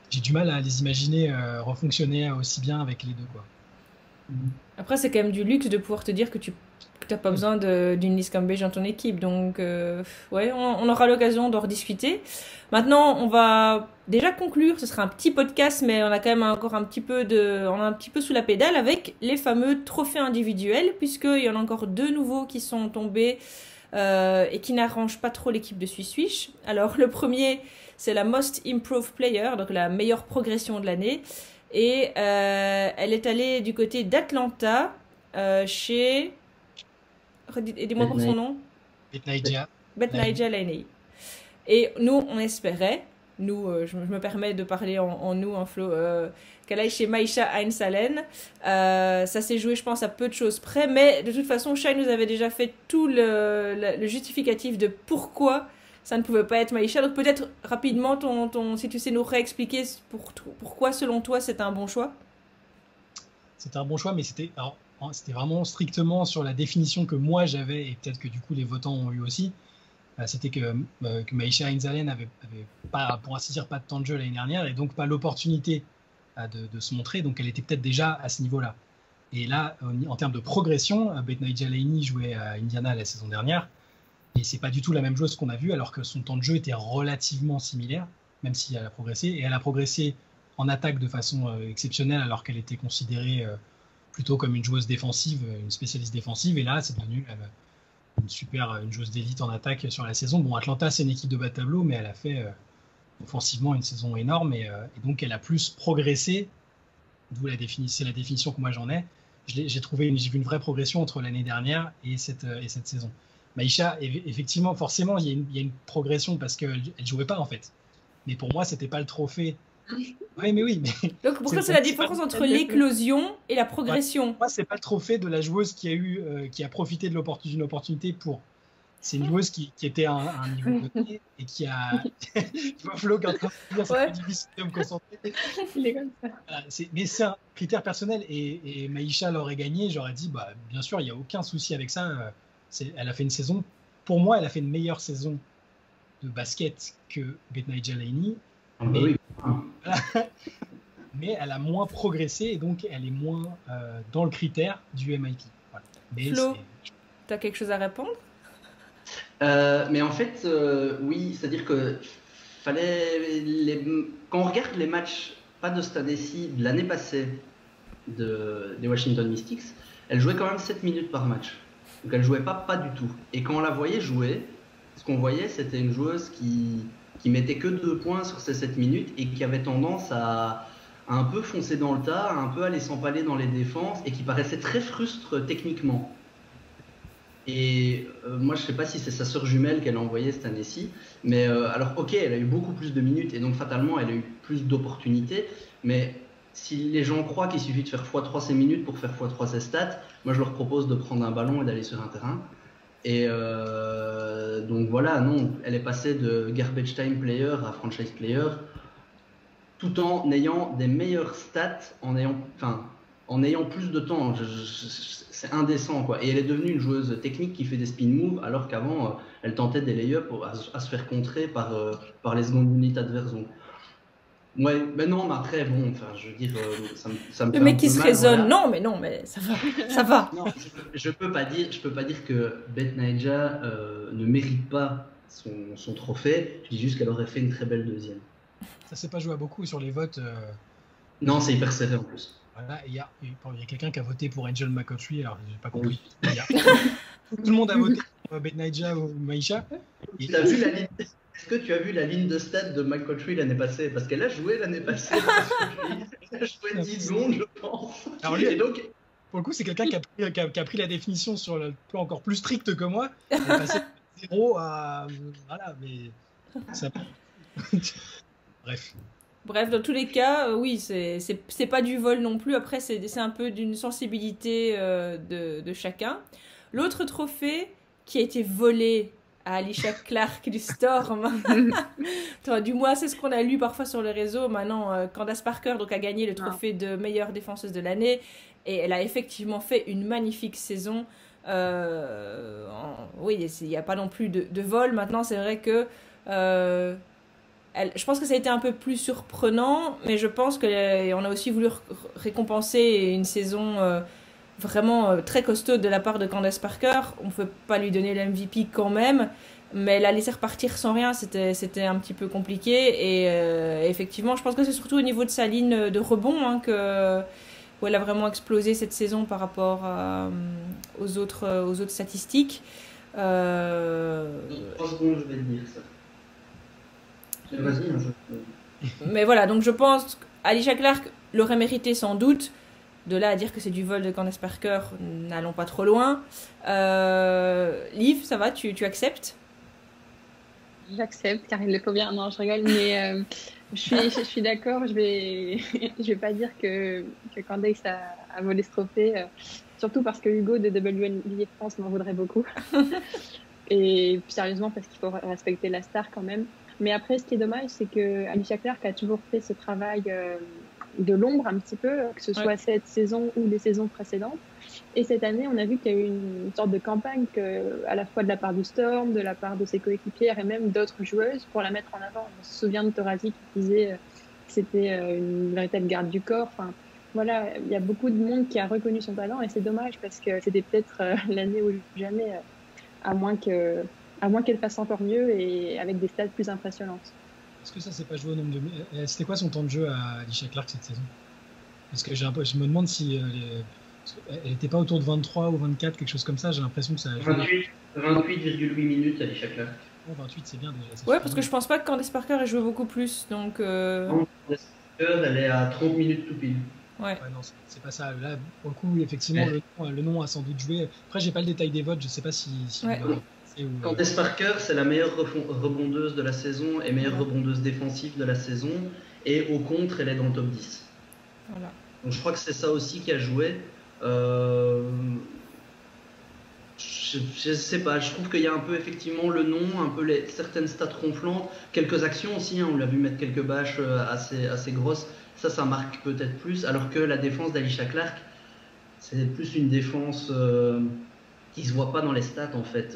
j'ai du mal à les imaginer refonctionner aussi bien avec les 2, quoi. Après, c'est quand même du luxe de pouvoir te dire que tu n'as pas besoin d'une Liz Cambage dans ton équipe. Donc, ouais, on aura l'occasion d'en rediscuter. Maintenant, on va déjà conclure. Ce sera un petit podcast, mais on a quand même encore on est un petit peu sous la pédale avec les fameux trophées individuels, puisqu'il y en a encore 2 nouveaux qui sont tombés et qui n'arrangent pas trop l'équipe de Swiss. Alors, le premier, c'est la Most Improved Player, donc la meilleure progression de l'année. Et elle est allée du côté d'Atlanta chez... Aidez-moi pour son nom. Betnaija Laney. Et nous, on espérait, je me permets de parler en nous, en Flo, qu'elle aille chez Maïcha Ainsalen. Ça s'est joué, je pense, à peu de choses près, mais de toute façon, Shai nous avait déjà fait tout le justificatif de pourquoi ça ne pouvait pas être Maïcha. Donc peut-être rapidement, si tu sais nous réexpliquer pourquoi, selon toi, c'est un bon choix. C'était un bon choix, mais c'était vraiment strictement sur la définition que moi j'avais, et peut-être que du coup les votants ont eu aussi. C'était que Maïcha Ainsalen avait pas, pour ainsi dire, pas de temps de jeu l'année dernière, et donc pas l'opportunité de se montrer. Donc elle était peut-être déjà à ce niveau-là. Et là, en termes de progression, Betnaija Laney jouait à Indiana la saison dernière. Et c'est pas du tout la même chose qu'on a vu, alors que son temps de jeu était relativement similaire, même si elle a progressé. Et elle a progressé en attaque de façon exceptionnelle, alors qu'elle était considérée plutôt comme une joueuse défensive, une spécialiste défensive. Et là, c'est devenu une joueuse d'élite en attaque sur la saison. Bon, Atlanta, c'est une équipe de bas de tableau, mais elle a fait offensivement une saison énorme. Et donc, elle a plus progressé, d'où la définition que moi j'en ai. J'ai vu une vraie progression entre l'année dernière et cette saison. Maïcha, effectivement, forcément, il y a une progression parce qu'elle ne jouait pas, en fait. Mais pour moi, ce n'était pas le trophée. Oui, mais oui. Mais donc, pour ça, c'est la différence entre l'éclosion et la progression. Moi, ce n'est pas le trophée de la joueuse qui a profité d'une opportunité pour... C'est une joueuse qui était à un niveau donné et qui a... Tu vois, Flo, quand c'est difficile de me concentrer. Il est comme ça. Voilà, mais c'est un critère personnel. Et Maïcha l'aurait gagné, j'aurais dit, bien sûr, il n'y a aucun souci avec ça. Elle a fait une saison, pour moi, elle a fait une meilleure saison de basket que Betnaija Laney. Mais elle a moins progressé et donc elle est moins dans le critère du MIP. Voilà. Flo, tu as quelque chose à répondre? Mais en fait, oui, c'est-à-dire que quand on regarde les matchs, pas de cette année-ci, de l'année passée des Washington Mystics, elle jouait quand même 7 minutes par match. Donc elle jouait pas du tout. Et quand on la voyait jouer, ce qu'on voyait, c'était une joueuse qui mettait que 2 points sur ces 7 minutes et qui avait tendance à un peu foncer dans le tas, à un peu aller s'empaler dans les défenses et qui paraissait très frustre techniquement. Et moi, je sais pas si c'est sa sœur jumelle qu'elle a envoyée cette année-ci, mais alors ok, elle a eu beaucoup plus de minutes et donc fatalement, elle a eu plus d'opportunités, mais si les gens croient qu'il suffit de faire x3 ses minutes pour faire x3 ses stats, moi je leur propose de prendre un ballon et d'aller sur un terrain. Et donc voilà, non, elle est passée de garbage time player à franchise player, tout en ayant des meilleures stats, en ayant plus de temps. C'est indécent, quoi. Et elle est devenue une joueuse technique qui fait des spin moves, alors qu'avant, elle tentait des lay-ups à se faire contrer par les secondes unités adverses. Donc, ouais, mais non, mais après, bon, enfin, je veux dire, ça me Le fait mec un qui peu se mal, raisonne. voilà. Non, mais ça va. Ça va. Non, je peux pas dire que Beth Naija ne mérite pas son trophée. Je dis juste qu'elle aurait fait une très belle deuxième. Ça s'est pas joué à beaucoup sur les votes. Non, c'est hyper serré en plus. Voilà, il y a quelqu'un qui a voté pour Angel McCoughtry, alors j'ai pas compris. Tout le monde a voté pour Beth Naija ou Maïcha. Est-ce que tu as vu la ligne de stats de McCoughtry l'année passée? Parce qu'elle a joué l'année passée. Elle a joué 10 secondes, je pense. Alors lui, et donc, pour le coup, c'est quelqu'un qui a pris la définition sur le plan encore plus strict que moi. Elle est passée de 0 à... Voilà, mais... Ça... Bref, dans tous les cas, oui, c'est pas du vol non plus. Après, c'est un peu d'une sensibilité de chacun. L'autre trophée qui a été volé à Alicia Clark du Storm. Du moins, c'est ce qu'on a lu parfois sur le réseau. Maintenant, Candace Parker donc, a gagné le trophée de meilleure défenseuse de l'année. Et elle a effectivement fait une magnifique saison. Oui, il n'y a pas non plus de vol. Maintenant, c'est vrai que... je pense que ça a été un peu plus surprenant, mais je pense qu'on a aussi voulu récompenser une saison vraiment très costaud de la part de Candace Parker. On ne peut pas lui donner le MVP quand même, mais la laisser repartir sans rien, c'était un petit peu compliqué. Et effectivement, je pense que c'est surtout au niveau de sa ligne de rebond où elle a vraiment explosé cette saison par rapport aux autres statistiques. 3 secondes, je vais te dire ça. Vas-y, Mais voilà, donc je pense qu'Alicia Clark l'aurait mérité sans doute. De là à dire que c'est du vol de Candace Parker, n'allons pas trop loin. Liv, ça va, tu acceptes? J'accepte, car il le faut bien. Non, je rigole, mais je suis d'accord. Je vais pas dire que Candace a volé ce trophée, surtout parce que Hugo de WNBA France m'en voudrait beaucoup. Et sérieusement, parce qu'il faut respecter la star quand même. Mais après, ce qui est dommage, c'est que Alicia Clark a toujours fait ce travail de l'ombre un petit peu, que ce soit cette saison ou les saisons précédentes. Et cette année, on a vu qu'il y a eu une sorte de campagne à la fois de la part du Storm, de la part de ses coéquipières et même d'autres joueuses pour la mettre en avant. On se souvient de Taurasi qui disait que c'était une véritable garde du corps. Enfin, voilà, il y a beaucoup de monde qui a reconnu son talent et c'est dommage parce que c'était peut-être l'année ou jamais, à moins qu'elle fasse encore mieux et avec des stats plus impressionnantes. Est-ce que ça s'est pas joué au nombre de... C'était quoi son temps de jeu à Alicia Clark cette saison? Parce que je me demande si elle n'était pas autour de 23 ou 24, quelque chose comme ça. J'ai l'impression que ça a joué... 28,8 minutes Alicia Clark. Bon, 28, c'est bien déjà. Ouais, parce que je pense pas que Candace Parker ait joué beaucoup plus. Donc, Non, Candace Parker, elle est à 30 minutes tout pile. Ouais, non, c'est pas ça. Là, pour le coup, effectivement, le nom a sans doute joué. Après, j'ai pas le détail des votes. Je sais pas si ouais. Candace Parker, c'est la meilleure rebondeuse de la saison et meilleure rebondeuse défensive de la saison. Et au contre, elle est dans le top 10. Voilà. Donc je crois que c'est ça aussi qui a joué. Je sais pas, je trouve qu'il y a un peu effectivement le nom, un peu certaines stats ronflantes, quelques actions aussi, hein, on l'a vu mettre quelques bâches assez grosses, ça marque peut-être plus, alors que la défense d'Alicia Clark, c'est plus une défense qui se voit pas dans les stats en fait.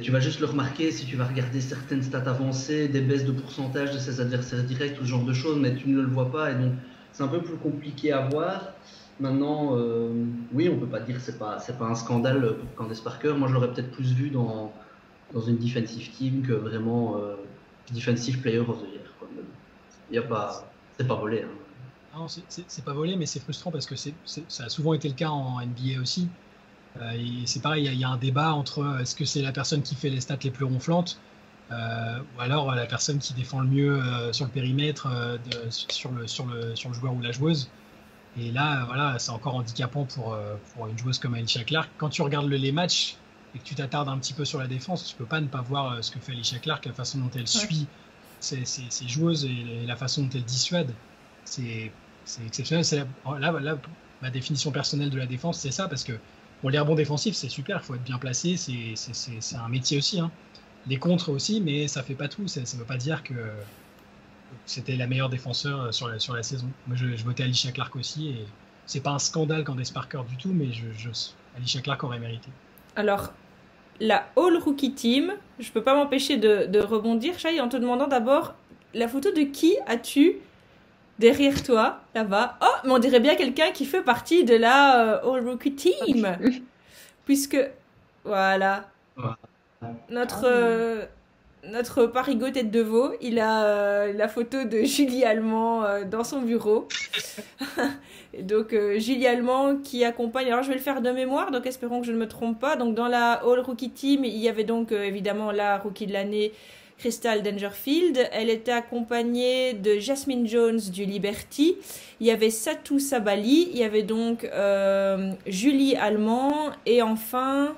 Tu vas juste le remarquer si tu vas regarder certaines stats avancées, des baisses de pourcentage de ses adversaires directs, tout ce genre de choses, mais tu ne le vois pas et donc c'est un peu plus compliqué à voir. Maintenant, oui, on peut pas dire que c'est pas un scandale pour Candace Parker. Moi, je l'aurais peut-être plus vu dans une defensive team que vraiment defensive player of the year. C'est pas volé. Hein. Non, c'est pas volé, mais c'est frustrant parce que ça a souvent été le cas en NBA aussi. Et c'est pareil, il y a un débat entre est-ce que c'est la personne qui fait les stats les plus ronflantes ou alors la personne qui défend le mieux sur le périmètre sur le joueur ou la joueuse. Et là, voilà, c'est encore handicapant pour une joueuse comme Alicia Clark. Quand tu regardes les matchs et que tu t'attardes un petit peu sur la défense, tu peux pas ne pas voir ce que fait Alicia Clark, la façon dont elle suit ses joueuses et la façon dont elle dissuade. c'est exceptionnel. Là, ma définition personnelle de la défense, c'est ça, parce que bon, les rebonds défensifs, c'est super, il faut être bien placé, c'est un métier aussi. Hein. Les contres aussi, mais ça fait pas tout. Ça ne veut pas dire que c'était la meilleure défenseur sur la saison. Moi, je votais Alicia Clark aussi, et c'est pas un scandale Candace Parker du tout, mais Alicia Clark aurait mérité. Alors, la All Rookie Team, je peux pas m'empêcher de rebondir, Shai, en te demandant d'abord la photo de qui as-tu derrière toi, là-bas. Oh, mais on dirait bien quelqu'un qui fait partie de la All Rookie Team. Puisque, voilà, notre parigot tête de veau, il a la photo de Julie Allemand dans son bureau. Et donc, Julie Allemand qui accompagne... Alors, je vais le faire de mémoire, donc espérons que je ne me trompe pas. Donc, dans la All Rookie Team, il y avait donc évidemment la Rookie de l'année, Crystal Dangerfield. Elle était accompagnée de Jasmine Jones du Liberty. Il y avait Satou Sabali. Il y avait donc Julie Allemand. Et enfin...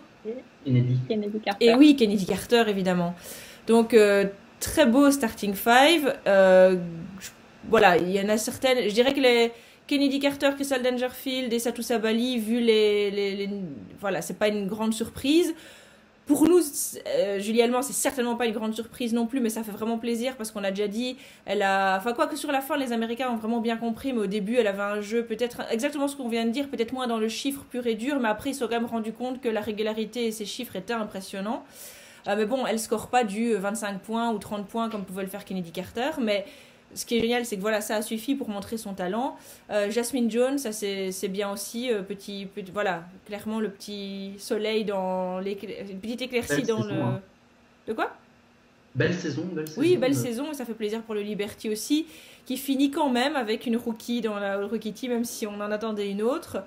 Kennedy Carter. Et oui, Kennedy Carter, évidemment. Donc, très beau starting five. Voilà, il y en a certaines... Je dirais que les Kennedy Carter, Crystal Dangerfield et Satou Sabali, vu voilà, c'est pas une grande surprise. Pour nous, Julie Allemand, c'est certainement pas une grande surprise non plus, mais ça fait vraiment plaisir parce qu'on a déjà dit, enfin quoi que sur la fin, les Américains ont vraiment bien compris, mais au début, elle avait un jeu peut-être exactement ce qu'on vient de dire, peut-être moins dans le chiffre pur et dur, mais après, ils se sont quand même rendu compte que la régularité et ses chiffres étaient impressionnants. Mais bon, elle score pas du 25 points ou 30 points comme pouvait le faire Kennedy Carter, mais ce qui est génial, c'est que voilà, ça a suffi pour montrer son talent. Jasmine Jones, ça c'est bien aussi, petit, voilà, clairement le petit soleil dans une petite éclaircie dans le... Hein. De quoi ? Belle saison. Oui, belle saison, et ça fait plaisir pour le Liberty aussi, qui finit quand même avec une rookie dans la rookie team, même si on en attendait une autre.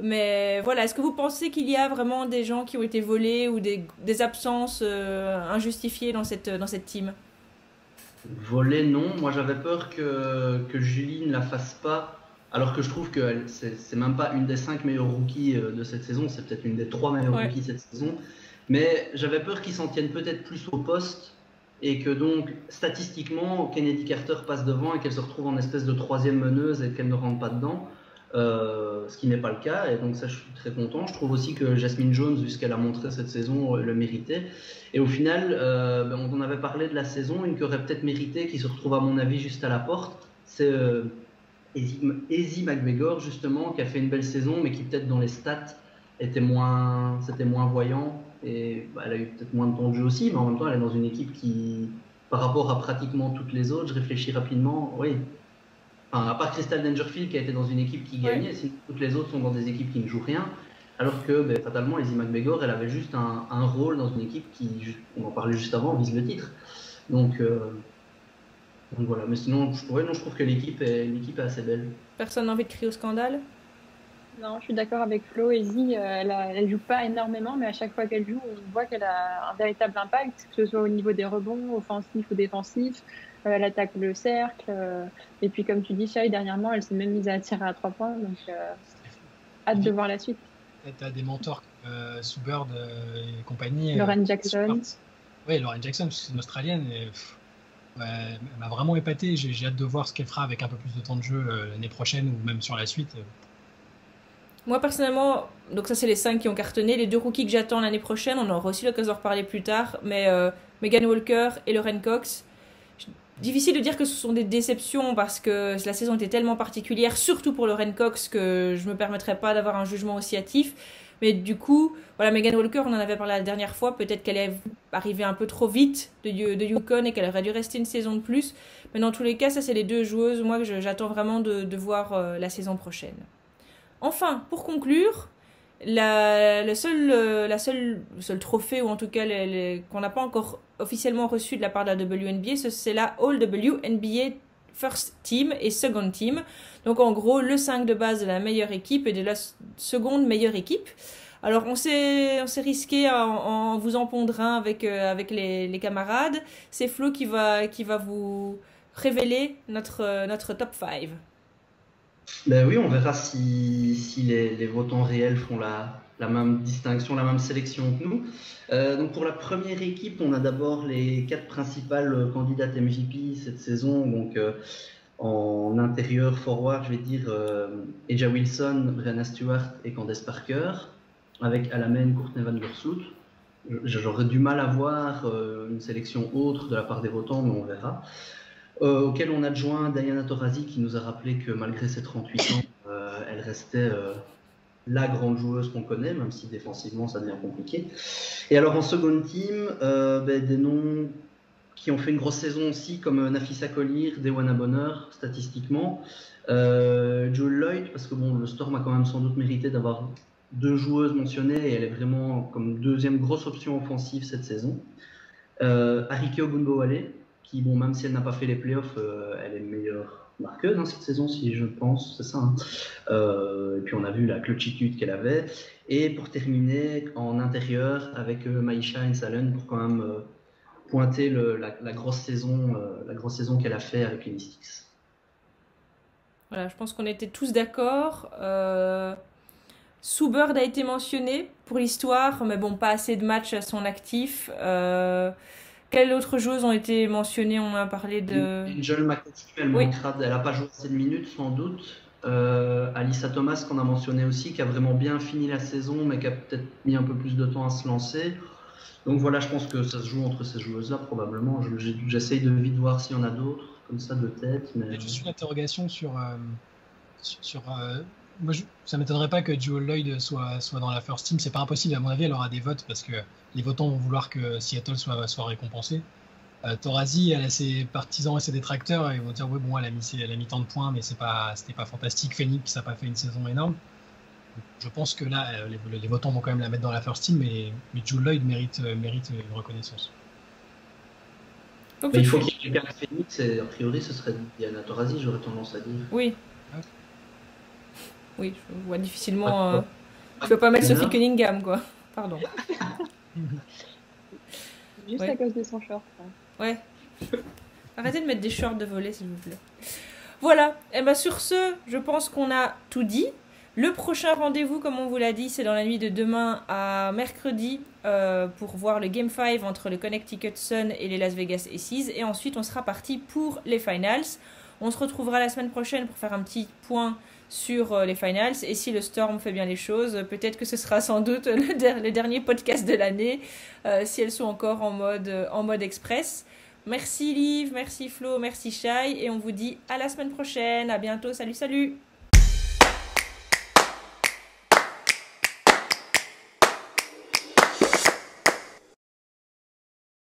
Mais voilà, est-ce que vous pensez qu'il y a vraiment des gens qui ont été volés ou des absences injustifiées dans cette team ? Voler, non. Moi, j'avais peur que Julie ne la fasse pas, alors que je trouve que c'est même pas une des 5 meilleures rookies de cette saison, c'est peut-être une des 3 meilleures rookies cette saison. Mais j'avais peur qu'ils s'en tiennent peut-être plus au poste et que donc, statistiquement, Kennedy Carter passe devant et qu'elle se retrouve en espèce de 3e meneuse et qu'elle ne rentre pas dedans. Ce qui n'est pas le cas, et donc ça je suis très content. Je trouve aussi que Jasmine Jones, vu ce qu'elle a montré cette saison, le méritait. Et au final, on en avait parlé de la saison, une qui aurait peut-être mérité, qui se retrouve à mon avis juste à la porte, c'est Ezzy McGregor justement, qui a fait une belle saison, mais qui peut-être dans les stats c'était moins voyant, et elle a eu peut-être moins de temps de jeu aussi, mais en même temps elle est dans une équipe qui, par rapport à pratiquement toutes les autres, je réfléchis rapidement, oui. Enfin, à part Crystal Dangerfield qui a été dans une équipe qui gagnait, sinon toutes les autres sont dans des équipes qui ne jouent rien. Alors que fatalement, Ezzy McGregor, elle avait juste un rôle dans une équipe qui, on en parlait juste avant, vise le titre. Donc voilà, mais sinon, je trouve que l'équipe est assez belle. Personne n'a envie de crier au scandale ? Non, je suis d'accord avec Flo. Ezzy, elle joue pas énormément, mais à chaque fois qu'elle joue, on voit qu'elle a un véritable impact, que ce soit au niveau des rebonds, offensifs ou défensifs. Elle attaque le cercle. Et puis, comme tu dis, Shai, dernièrement, elle s'est même mise à tirer à 3 points. Donc, hâte de voir la suite. Tu as des mentors, Sue Bird et compagnie. Lauren Jackson. Oui, Lauren Jackson, c'est une Australienne. Et, elle m'a vraiment épaté. J'ai hâte de voir ce qu'elle fera avec un peu plus de temps de jeu l'année prochaine ou même sur la suite. Moi, personnellement, donc ça, c'est les 5 qui ont cartonné. Les 2 rookies que j'attends l'année prochaine, on aura aussi l'occasion d'en reparler plus tard. Mais Megan Walker et Lauren Cox... Difficile de dire que ce sont des déceptions parce que la saison était tellement particulière, surtout pour Lauren Cox, que je ne me permettrais pas d'avoir un jugement aussi hâtif. Mais du coup, voilà, Megan Walker, on en avait parlé la dernière fois, peut-être qu'elle est arrivée un peu trop vite de Yukon et qu'elle aurait dû rester une saison de plus. Mais dans tous les cas, ça c'est les 2 joueuses, moi, que j'attends vraiment de voir la saison prochaine. Enfin, pour conclure, le seul trophée, ou en tout cas qu'on n'a pas encore officiellement reçu de la part de la WNBA, c'est la All WNBA First Team et Second Team. Donc en gros, le 5 de base de la meilleure équipe et de la seconde meilleure équipe. Alors on s'est risqué en vous en pondre un avec les camarades. C'est Flo qui va vous révéler notre top 5. Ben oui, on verra si les votants réels font la même distinction, la même sélection que nous. Donc pour la première équipe, on a d'abord les 4 principales candidates MVP cette saison. Donc En intérieur forward, je vais dire Eja Wilson, Brianna Stewart et Candace Parker, avec à la main Courtney Van Der Sloot. J'aurais du mal à voir une sélection autre de la part des votants, mais on verra. Auquel on adjoint Diana Taurasi, qui nous a rappelé que malgré ses 38 ans, elle restait la grande joueuse qu'on connaît, même si défensivement ça devient compliqué. Et alors en second team, des noms qui ont fait une grosse saison aussi, comme Nafisa Collier, Dewana Bonner, statistiquement. Jewel Lloyd, parce que bon, le Storm a quand même sans doute mérité d'avoir 2 joueuses mentionnées, et elle est vraiment comme deuxième grosse option offensive cette saison. Arike Ogunbowale, qui, bon, même si elle n'a pas fait les playoffs, elle est meilleure marqueuse cette saison, si je pense, c'est ça. Et puis on a vu la clutchitude qu'elle avait. Et pour terminer, en intérieur, avec Maïcha Ensalen, pour quand même pointer la grosse saison qu'elle a fait avec les Mystics. Voilà, je pense qu'on était tous d'accord. Sue Bird a été mentionné pour l'histoire, mais bon, pas assez de matchs à son actif. Quelles autres joueuses ont été mentionnées? On a parlé de... Angel McCaskey, elle n'a pas joué assez de minutes sans doute. Alyssa Thomas, qu'on a mentionné aussi, qui a vraiment bien fini la saison, mais qui a peut-être mis un peu plus de temps à se lancer. Donc voilà, je pense que ça se joue entre ces joueuses-là, probablement. J'essaye de vite voir s'il y en a d'autres, comme ça, de tête. Mais... Il y a juste une interrogation sur moi, ça ne m'étonnerait pas que Jewel Lloyd soit dans la first team. C'est pas impossible, à mon avis, elle aura des votes parce que les votants vont vouloir que Seattle soit récompensé. Taurasi, elle a ses partisans et ses détracteurs, et ils vont dire oui, bon, elle a mis tant de points, mais c'était pas fantastique. Phoenix, ça n'a pas fait une saison énorme. Je pense que là, les votants vont quand même la mettre dans la first team, mais Jewel Lloyd mérite une reconnaissance. Donc, mais il faut qu'il y ait quelqu'un à Phoenix, et a priori, ce serait Diana Taurasi, j'aurais tendance à dire. Oui. Oui, je vois difficilement. Tu peux pas mettre Sophie Cunningham, quoi. Pardon. Juste à cause de son short. Ouais. Arrêtez de mettre des shorts de volley, s'il vous plaît. Voilà. Et ben sur ce, je pense qu'on a tout dit. Le prochain rendez-vous, comme on vous l'a dit, c'est dans la nuit de demain à mercredi pour voir le Game 5 entre le Connecticut Sun et les Las Vegas Aces. Et ensuite, on sera parti pour les Finals. On se retrouvera la semaine prochaine pour faire un petit point sur les Finals. Et si le Storm fait bien les choses, peut-être que ce sera sans doute le dernier podcast de l'année, si elles sont encore en mode express. Merci Liv, merci Flo, merci Shai. Et on vous dit à la semaine prochaine. À bientôt. Salut, salut.